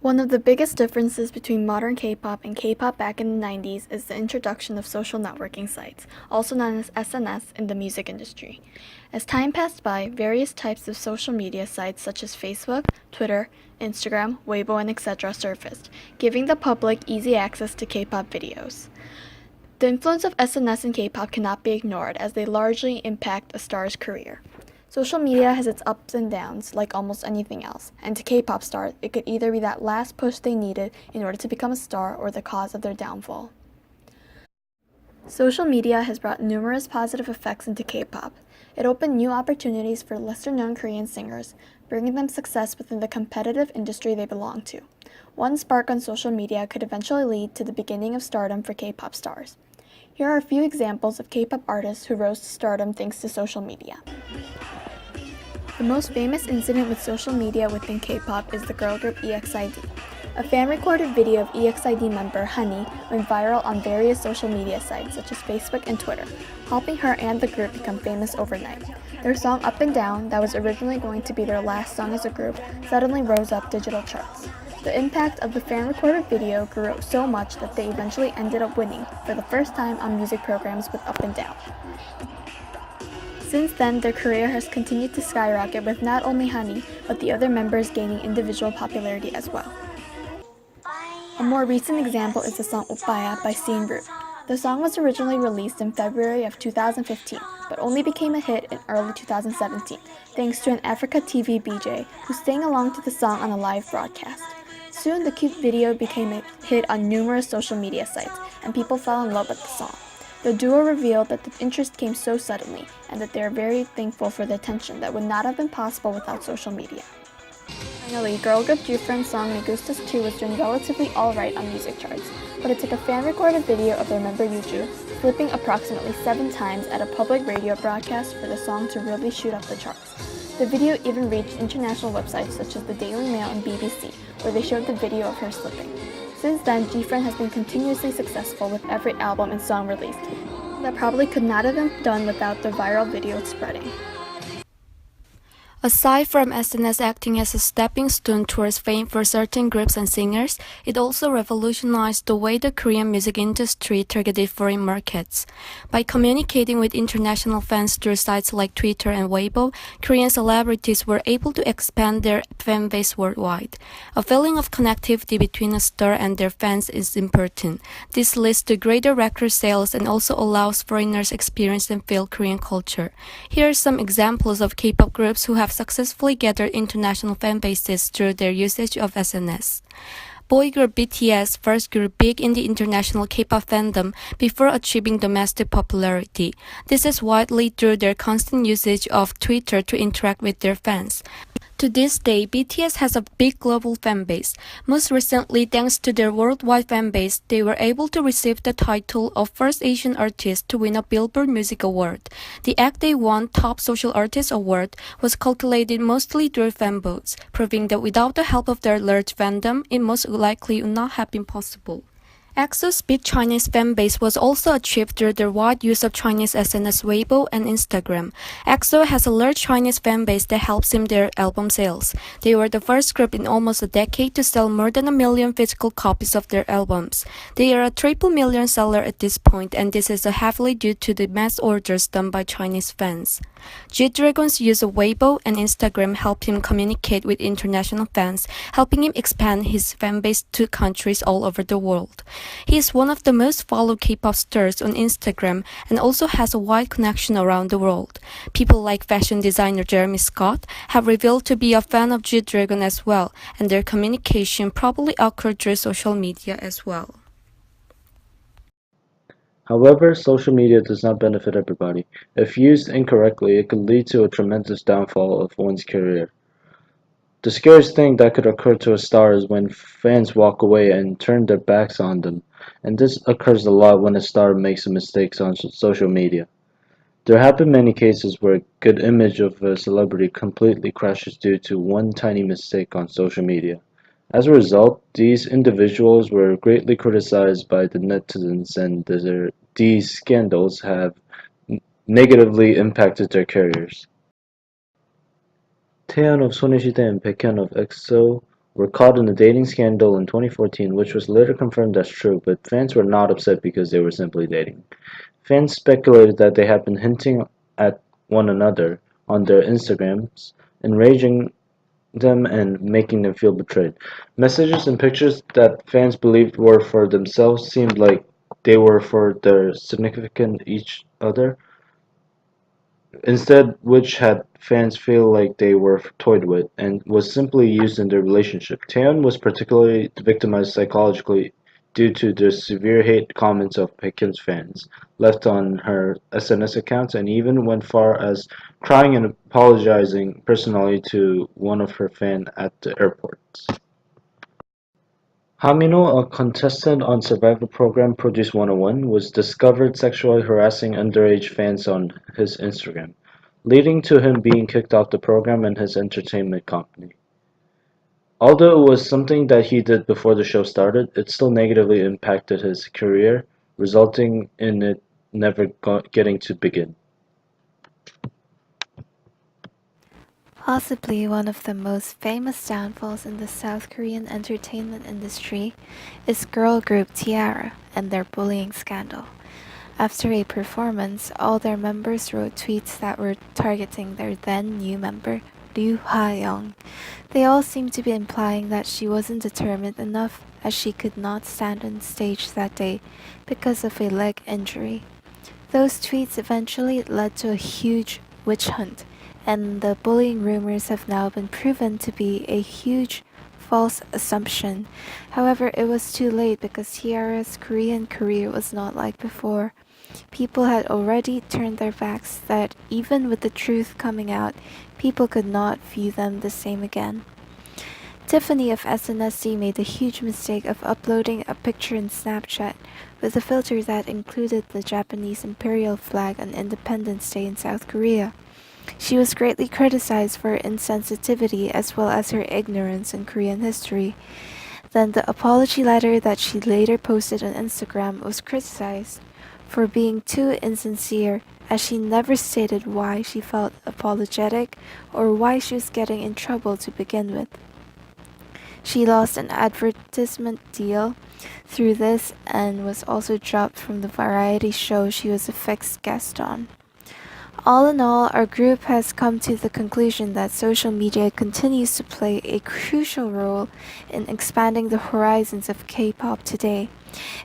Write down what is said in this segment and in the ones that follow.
One of the biggest differences between modern K-pop and K-pop back in the 90s is the introduction of social networking sites, also known as SNS, in the music industry. As time passed by, various types of social media sites such as Facebook, Twitter, Instagram, Weibo, and etc. surfaced, giving the public easy access to K-pop videos. The influence of SNS in K-pop cannot be ignored as they largely impact a star's career. Social media has its ups and downs, like almost anything else, and to K-pop stars, it could either be that last push they needed in order to become a star or the cause of their downfall. Social media has brought numerous positive effects into K-pop. It opened new opportunities for lesser-known Korean singers, bringing them success within the competitive industry they belong to. One spark on social media could eventually lead to the beginning of stardom for K-pop stars. Here are a few examples of K-pop artists who rose to stardom thanks to social media. The most famous incident with social media within K-pop is the girl group EXID. A fan-recorded video of EXID member Honey went viral on various social media sites such as Facebook and Twitter, helping her and the group become famous overnight. Their song Up and Down, that was originally going to be their last song as a group, suddenly rose up digital charts. The impact of the fan-recorded video grew so much that they eventually ended up winning for the first time on music programs with Up and Down. Since then, their career has continued to skyrocket with not only Honey, but the other members gaining individual popularity as well. A more recent example is the song Oppaya by Scene Root. The song was originally released in February of 2015, but only became a hit in early 2017, thanks to an Africa TV BJ who sang along to the song on a live broadcast. Soon, the cute video became a hit on numerous social media sites, and people fell in love with the song. The duo revealed that the interest came so suddenly, and that they are very thankful for the attention that would not have been possible without social media. Finally, girl group G-Friend's song Me Gustas 2 was doing relatively alright on music charts, but it took a fan-recorded video of their member Yuju flipping approximately 7 times at a public radio broadcast for the song to really shoot up the charts. The video even reached international websites such as the Daily Mail and BBC, where they showed the video of her slipping. Since then, G-Friend has been continuously successful with every album and song released. That probably could not have been done without the viral video spreading. Aside from SNS acting as a stepping stone towards fame for certain groups and singers, it also revolutionized the way the Korean music industry targeted foreign markets. By communicating with international fans through sites like Twitter and Weibo, Korean celebrities were able to expand their fan base worldwide. A feeling of connectivity between a star and their fans is important. This leads to greater record sales and also allows foreigners experience and feel Korean culture. Here are some examples of K-pop groups who have successfully gathered international fan bases through their usage of SNS. Boy group BTS first grew big in the international K-pop fandom before achieving domestic popularity. This is widely through their constant usage of Twitter to interact with their fans. To this day, BTS has a big global fan base. Most recently, thanks to their worldwide fan base, they were able to receive the title of first Asian artist to win a Billboard Music Award. The act they won, Top Social Artist Award, was calculated mostly through fan votes, proving that without the help of their large fandom, it most likely would not have been possible. EXO's big Chinese fan base was also achieved through their wide use of Chinese SNS Weibo and Instagram. EXO has a large Chinese fan base that helps in their album sales. They were the first group in almost a decade to sell more than 1 million physical copies of their albums. They are a triple million seller at this point, and this is heavily due to the mass orders done by Chinese fans. G-Dragon's use of Weibo and Instagram helped him communicate with international fans, helping him expand his fan base to countries all over the world. He is one of the most followed K-pop stars on Instagram and also has a wide connection around the world. People like fashion designer Jeremy Scott have revealed to be a fan of G-Dragon as well, and their communication probably occurred through social media as well. However, social media does not benefit everybody. If used incorrectly, it could lead to a tremendous downfall of one's career. The scariest thing that could occur to a star is when fans walk away and turn their backs on them, and this occurs a lot when a star makes mistakes on social media. There have been many cases where a good image of a celebrity completely crashes due to one tiny mistake on social media. As a result, these individuals were greatly criticized by the netizens, and these scandals have negatively impacted their careers. 태연 of 소녀시대 and Baekhyun of EXO were caught in a dating scandal in 2014, which was later confirmed as true, but fans were not upset because they were simply dating. Fans speculated that they had been hinting at one another on their Instagrams, enraging them and making them feel betrayed. Messages and pictures that fans believed were for themselves seemed like they were for their significant each other, instead which had fans feel like they were toyed with and was simply used in their relationship. Taeyeon was particularly victimized psychologically due to the severe hate comments of Baekhyun's fans left on her SNS accounts, and even went far as crying and apologizing personally to one of her fans at the airports. Hamino, a contestant on Survivor program Produce 101, was discovered sexually harassing underage fans on his Instagram, leading to him being kicked off the program and his entertainment company. Although it was something that he did before the show started, it still negatively impacted his career, resulting in it never getting to begin. Possibly one of the most famous downfalls in the South Korean entertainment industry is girl group Tiara and their bullying scandal. After a performance, all their members wrote tweets that were targeting their then new member, Ryu Ha-young. They all seemed to be implying that she wasn't determined enough as she could not stand on stage that day because of a leg injury. Those tweets eventually led to a huge witch hunt, and the bullying rumors have now been proven to be a huge false assumption. However, it was too late because Tiara's Korean career was not like before. People had already turned their backs that even with the truth coming out, people could not view them the same again. Tiffany of SNSD made the huge mistake of uploading a picture in Snapchat with a filter that included the Japanese imperial flag on Independence Day in South Korea. She was greatly criticized for her insensitivity as well as her ignorance in Korean history. Then the apology letter that she later posted on Instagram was criticized for being too insincere, as she never stated why she felt apologetic or why she was getting in trouble to begin with. She lost an advertisement deal through this and was also dropped from the variety show she was a fixed guest on. All in all, our group has come to the conclusion that social media continues to play a crucial role in expanding the horizons of K-pop today.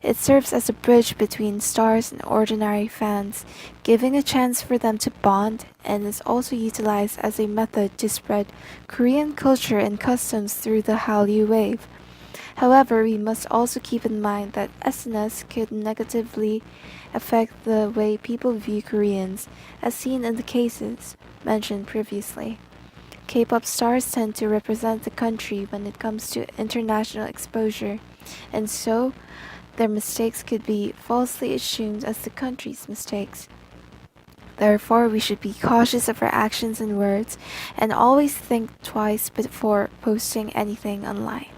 It serves as a bridge between stars and ordinary fans, giving a chance for them to bond, and is also utilized as a method to spread Korean culture and customs through the Hallyu wave. However, we must also keep in mind that SNS could negatively affect the way people view Koreans, as seen in the cases mentioned previously. K-pop stars tend to represent the country when it comes to international exposure, and so their mistakes could be falsely assumed as the country's mistakes. Therefore, we should be cautious of our actions and words, and always think twice before posting anything online.